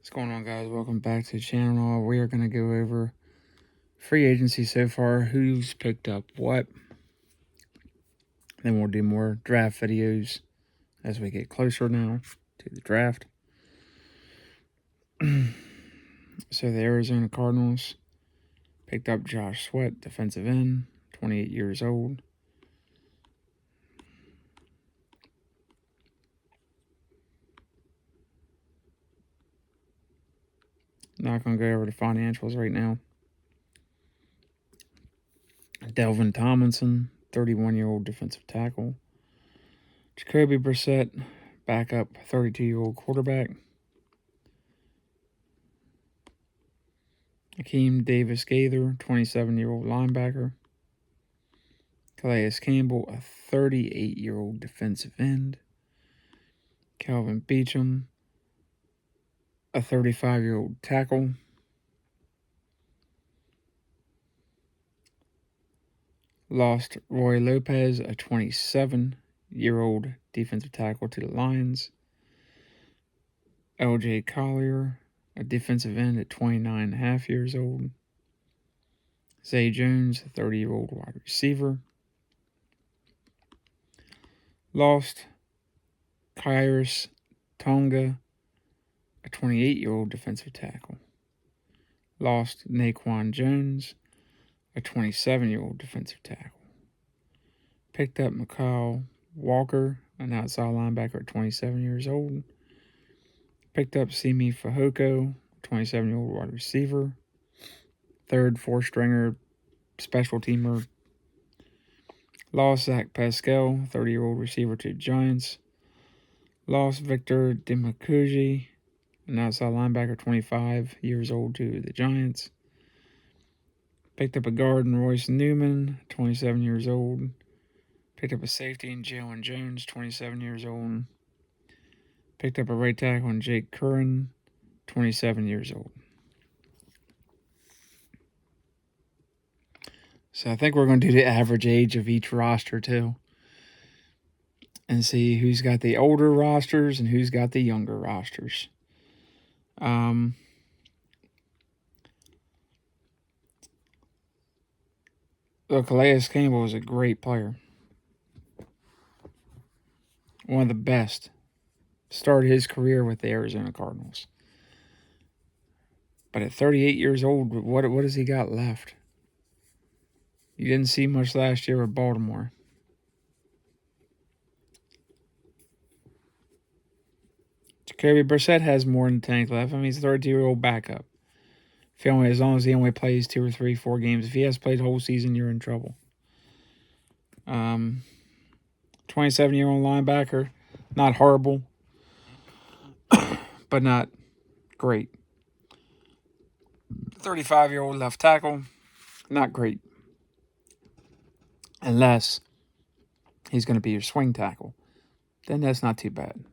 What's going on, guys? Welcome back to the channel. We are going to go over free agency so far, who's picked up what. Then we'll do more draft videos as we get closer now to the draft. So the Arizona Cardinals picked up Josh Sweat, defensive end, 28 years old. Not going to go over the financials right now. Delvin Tomlinson, 31-year-old defensive tackle. Jacoby Brissett, backup, 32-year-old quarterback. Akeem Davis Gaither, 27-year-old linebacker. Calais Campbell, a 38-year-old defensive end. Calvin Beecham, a 35-year-old tackle. Lost Roy Lopez, a 27-year-old defensive tackle to the Lions. LJ Collier, a defensive end at 29.5 years old. Zay Jones, a 30-year-old wide receiver. Lost Kairos Tonga, a 28-year-old defensive tackle. Lost Naquan Jones, a 27-year-old defensive tackle. Picked up Mikal Walker, an outside linebacker at 27 years old. Picked up Simi Fehoko, 27-year-old wide receiver. Third, four-stringer, special teamer. Lost Zach Pascal, 30-year-old receiver to the Giants. Lost Victor Dimukuji, an outside linebacker, 25 years old, to the Giants. Picked up a guard in Royce Newman, 27 years old. Picked up a safety in Jalen Jones, 27 years old. Picked up a right tackle in Jake Curran, 27 years old. So I think we're going to do the average age of each roster too. And see who's got the older rosters and who's got the younger rosters. Look, Calais Campbell is a great player. One of the best. Started his career with the Arizona Cardinals. But at 38 years old, what has he got left? You didn't see much last year with Baltimore. Jacoby Brissett has more in the tank left. I mean, he's a 32-year-old backup. As long as he only plays 2 or 3, 4 games. If he has played the whole season, you're in trouble. 27-year-old linebacker, not horrible, but not great. 35-year-old left tackle, not great. Unless he's going to be your swing tackle. Then that's not too bad.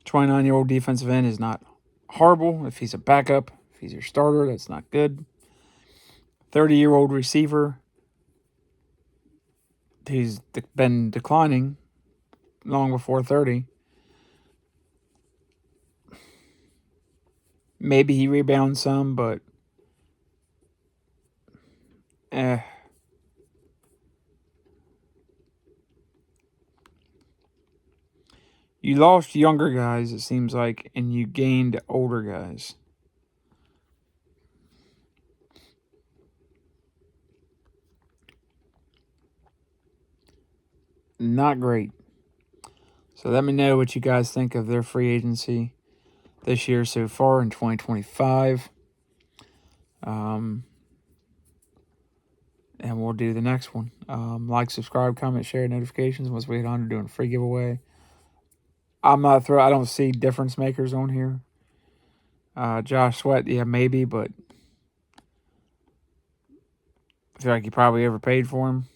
29-year-old defensive end is not horrible. If he's a backup, if he's your starter, that's not good. 30-year-old receiver, he's been declining long before 30. Maybe he rebounds some, but you lost younger guys, it seems like, and you gained older guys. Not great. So let me know what you guys think of their free agency this year so far in 2025. And we'll do the next one. Like, subscribe, comment, share, notifications. Once we hit 100, doing a free giveaway. I don't see difference makers on here. Josh Sweat, yeah, maybe, but I feel like you probably overpaid for him.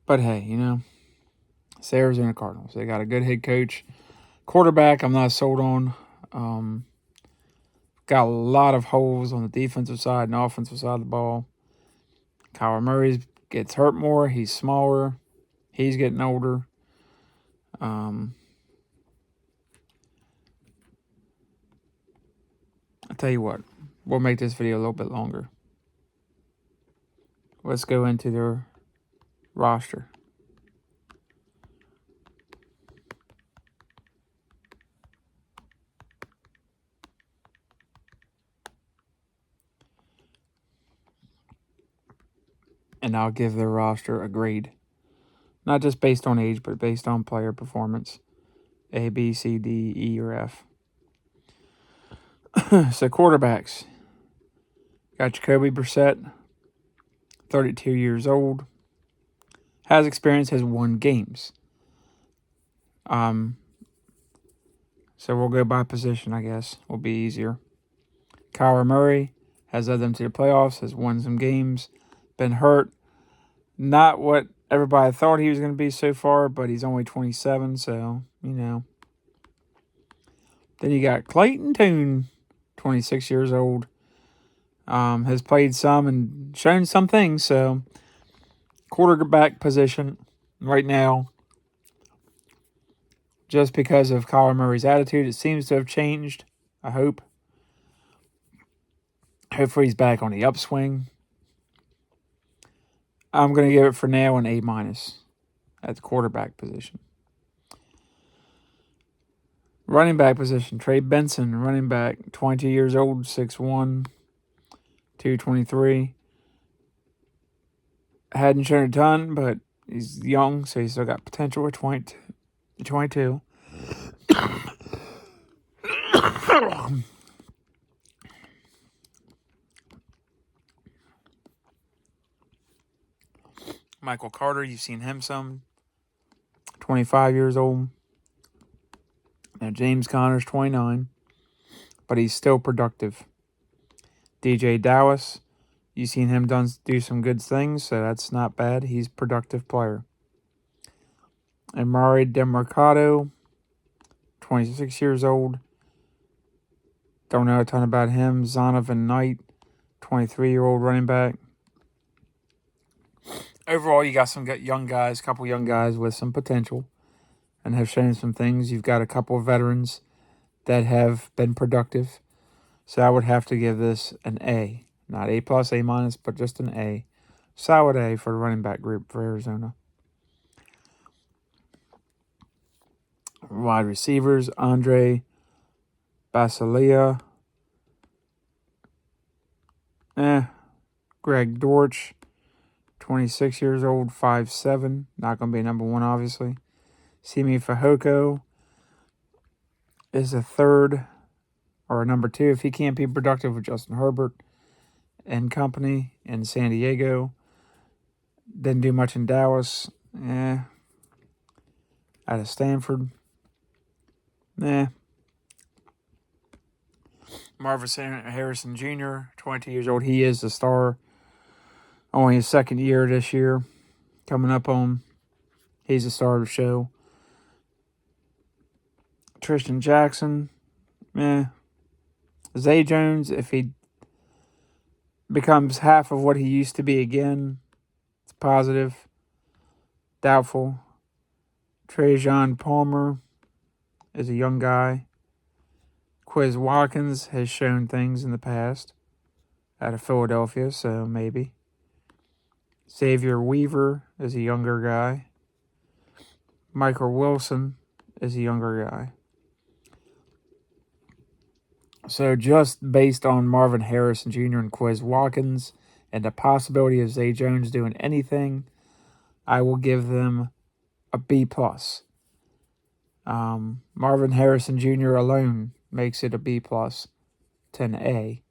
But hey, it's the Arizona Cardinals. They got a good head coach. Quarterback, I'm not sold on. Got a lot of holes on the defensive side and offensive side of the ball. Kyler Murray gets hurt more. He's smaller. He's getting older. I'll tell you what. We'll make this video a little bit longer. Let's go into their roster. And I'll give their roster a grade. Not just based on age, but based on player performance. A, B, C, D, E, or F. So quarterbacks. Got Jacoby Brissett, 32 years old. Has experience, has won games. So we'll go by position, I guess. Will be easier. Kyler Murray has led them to the playoffs, has won some games, been hurt. Not what everybody thought he was going to be so far, but he's only 27, so, you know. Then you got Clayton Tune, 26 years old. Has played some and shown some things, so quarterback position right now, just because of Kyler Murray's attitude, it seems to have changed, I hope. Hopefully he's back on the upswing. I'm going to give it for now an A- at the quarterback position. Running back position, Trey Benson, running back, 22 years old, 6'1", 223. Hadn't shown a ton, but he's young, so he's still got potential at 22. Michael Carter, you've seen him some. 25 years old. Now James Conner's 29, but he's still productive. DJ Dallas, you've seen him do some good things, so that's not bad. He's a productive player. And Mari DeMarcado, 26 years old. Don't know a ton about him. Zonovan Knight, 23-year-old running back. Overall, you got some young guys, a couple young guys with some potential and have shown some things. You've got a couple of veterans that have been productive. So I would have to give this an A. Not A+, A-, but just an A. Solid A for the running back group for Arizona. Wide receivers, Andre Basilia. Greg Dortch, 26 years old, 5'7". Not going to be number one, obviously. Simi Fehoko is a third or a number two if he can't be productive with Justin Herbert and company in San Diego. Didn't do much in Dallas. Out of Stanford. Marvin Harrison Jr., 22 years old. He is the star. Only his second year this year. Coming up on. He's the star of the show. Tristan Jackson. Zay Jones, if he becomes half of what he used to be again, it's positive. Doubtful. Trajan Palmer is a young guy. Quiz Watkins has shown things in the past out of Philadelphia, so maybe. Xavier Weaver is a younger guy. Michael Wilson is a younger guy. So just based on Marvin Harrison Jr. and Quiz Watkins and the possibility of Zay Jones doing anything, I will give them a B+. Marvin Harrison Jr. alone makes it a B+ to an A.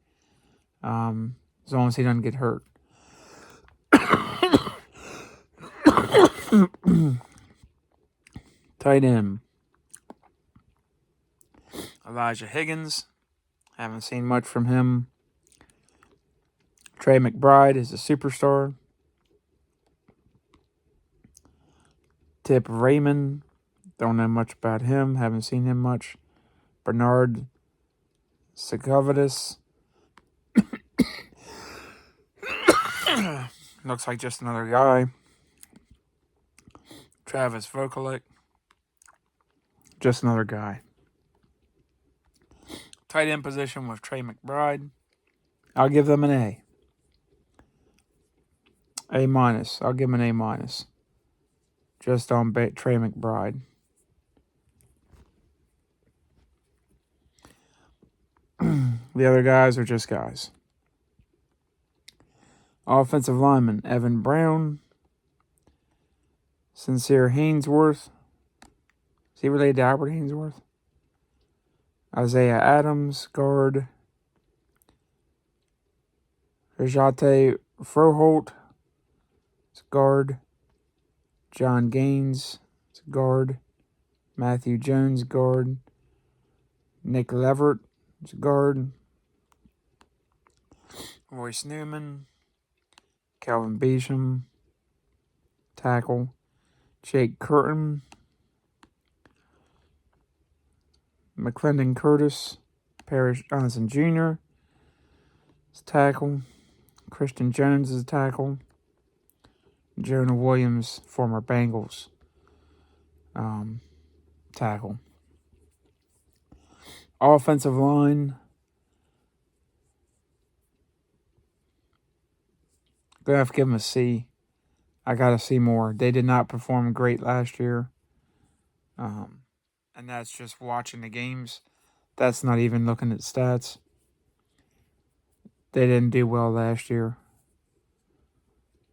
As long as he doesn't get hurt. Tight end. Elijah Higgins. Haven't seen much from him. Trey McBride is a superstar. Tip Raymond. Don't know much about him. Haven't seen him much. Bernard Segovitis. Looks like just another guy. Travis Vokalek. Just another guy. Tight end position with Trey McBride. I'll give them an A. A minus. I'll give him an A minus. Just on Trey McBride. The other guys are just guys. Offensive lineman Evan Brown. Sincere Hainsworth. Is he related to Albert Hainsworth? Isaiah Adams, guard. Rajate Froholt, guard. John Gaines, guard. Matthew Jones, guard. Nick Leverett, guard. Royce Newman, Calvin Beecham, tackle. Jake Curtin, McClendon Curtis, Parrish Johnson Jr. is tackle. Christian Jones is tackle. Jonah Williams, former Bengals, tackle. Offensive line. Gonna have to give them a C. I gotta see more. They did not perform great last year. And that's just watching the games. That's not even looking at stats. They didn't do well last year.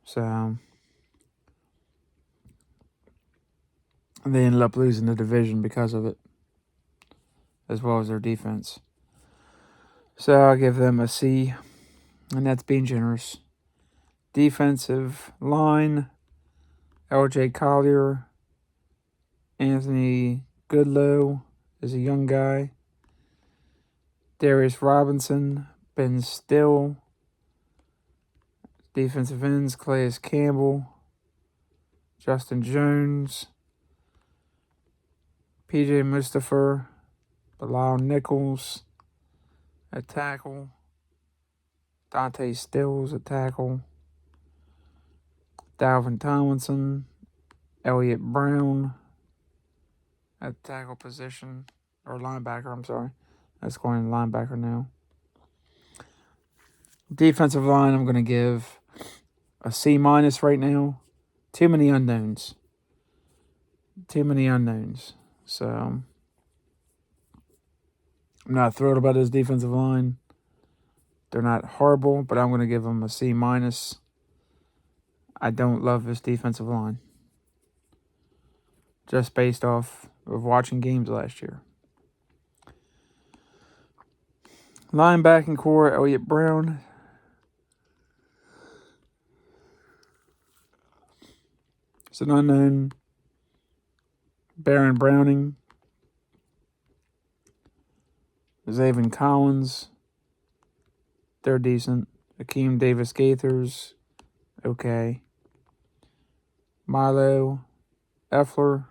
So they ended up losing the division because of it, as well as their defense. So I'll give them a C, and that's being generous. Defensive line, LJ Collier, Anthony Goodlow is a young guy. Darius Robinson, Ben Still. Defensive ends, Calais Campbell, Justin Jones, PJ Mustipher, Bilal Nichols at tackle, Dante Stills at tackle, Dalvin Tomlinson, Elliott Brown at tackle position, or linebacker, I'm sorry. That's going to linebacker now. Defensive line, I'm going to give a C minus right now. Too many unknowns. So I'm not thrilled about his defensive line. They're not horrible, but I'm going to give them a C minus. I don't love this defensive line, just based off of watching games last year. Linebacking core, Elliott Brown. It's an unknown. Baron Browning. Zaven Collins. They're decent. Akeem Davis Gaithers. Okay. Milo Effler.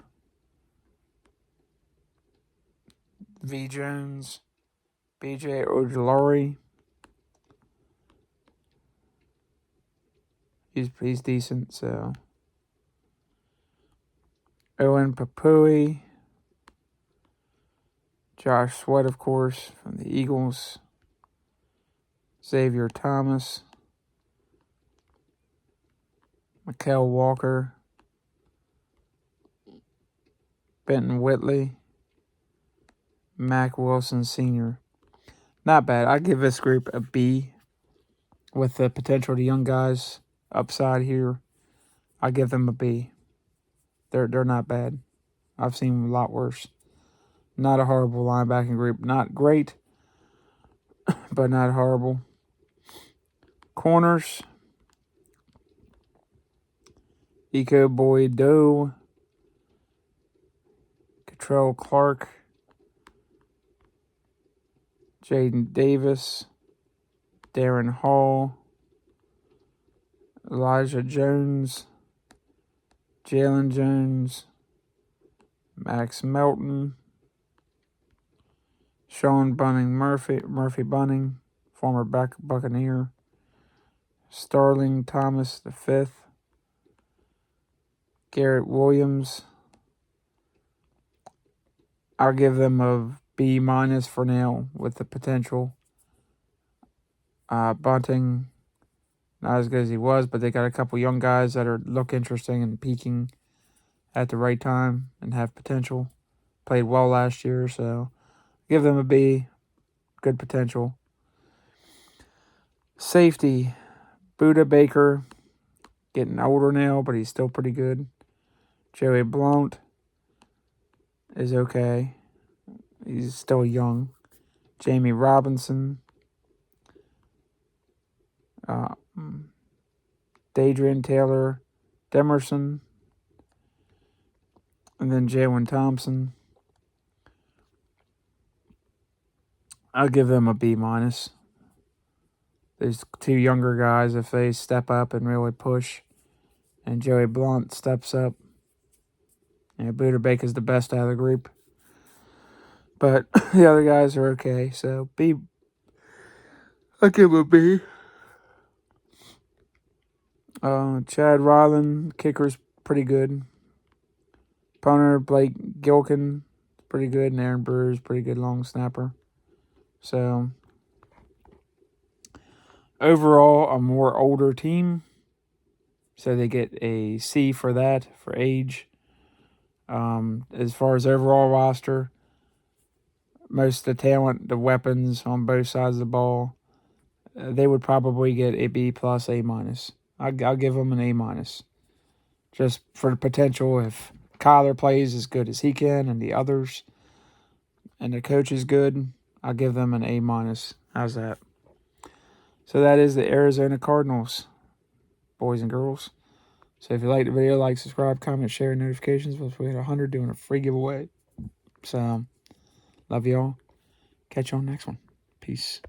V. Jones. BJ Ojulari. He's decent, so. Owen Papui. Josh Sweat, of course, from the Eagles. Xavier Thomas. Mikael Walker. Benton Whitley. Mac Wilson Sr. Not bad. I give this group a B with the potential to young guys upside here. I give them a B. They're not bad. I've seen a lot worse. Not a horrible linebacking group. Not great, but not horrible. Corners. Eco Boyd Doe. Cottrell Clark. Jaden Davis. Darren Hall. Elijah Jones. Jalen Jones. Max Melton. Sean Bunning Murphy Bunning, former Buccaneer. Starling Thomas V, Garrett Williams. I'll give them a B- for now with the potential. Bunting, not as good as he was, but they got a couple young guys that look interesting and peaking at the right time and have potential. Played well last year, so give them a B. Good potential. Safety, Buda Baker, getting older now, but he's still pretty good. Joey Blount is okay. He's still young. Jamie Robinson. Dadrian Taylor Demerson. And then Jalen Thompson. I'll give them a B-. There's two younger guys, if they step up and really push, and Joey Blount steps up. Buda Baker's the best out of the group. But the other guys are okay, so B. I'll give him a B. Chad Ryland, kicker's pretty good. Punter, Blake Gilkin, pretty good. And Aaron Brewer's pretty good long snapper. So, overall, a more older team. So they get a C for that, for age. As far as overall roster, most of the talent, the weapons on both sides of the ball, they would probably get a B+, A-. I'll give them an A-. Just for the potential, if Kyler plays as good as he can and the others, and the coach is good, I'll give them an A-. How's that? So that is the Arizona Cardinals, boys and girls. So if you like the video, like, subscribe, comment, share, notifications. We hit 100 doing a free giveaway. So, love y'all. Catch you on the next one. Peace.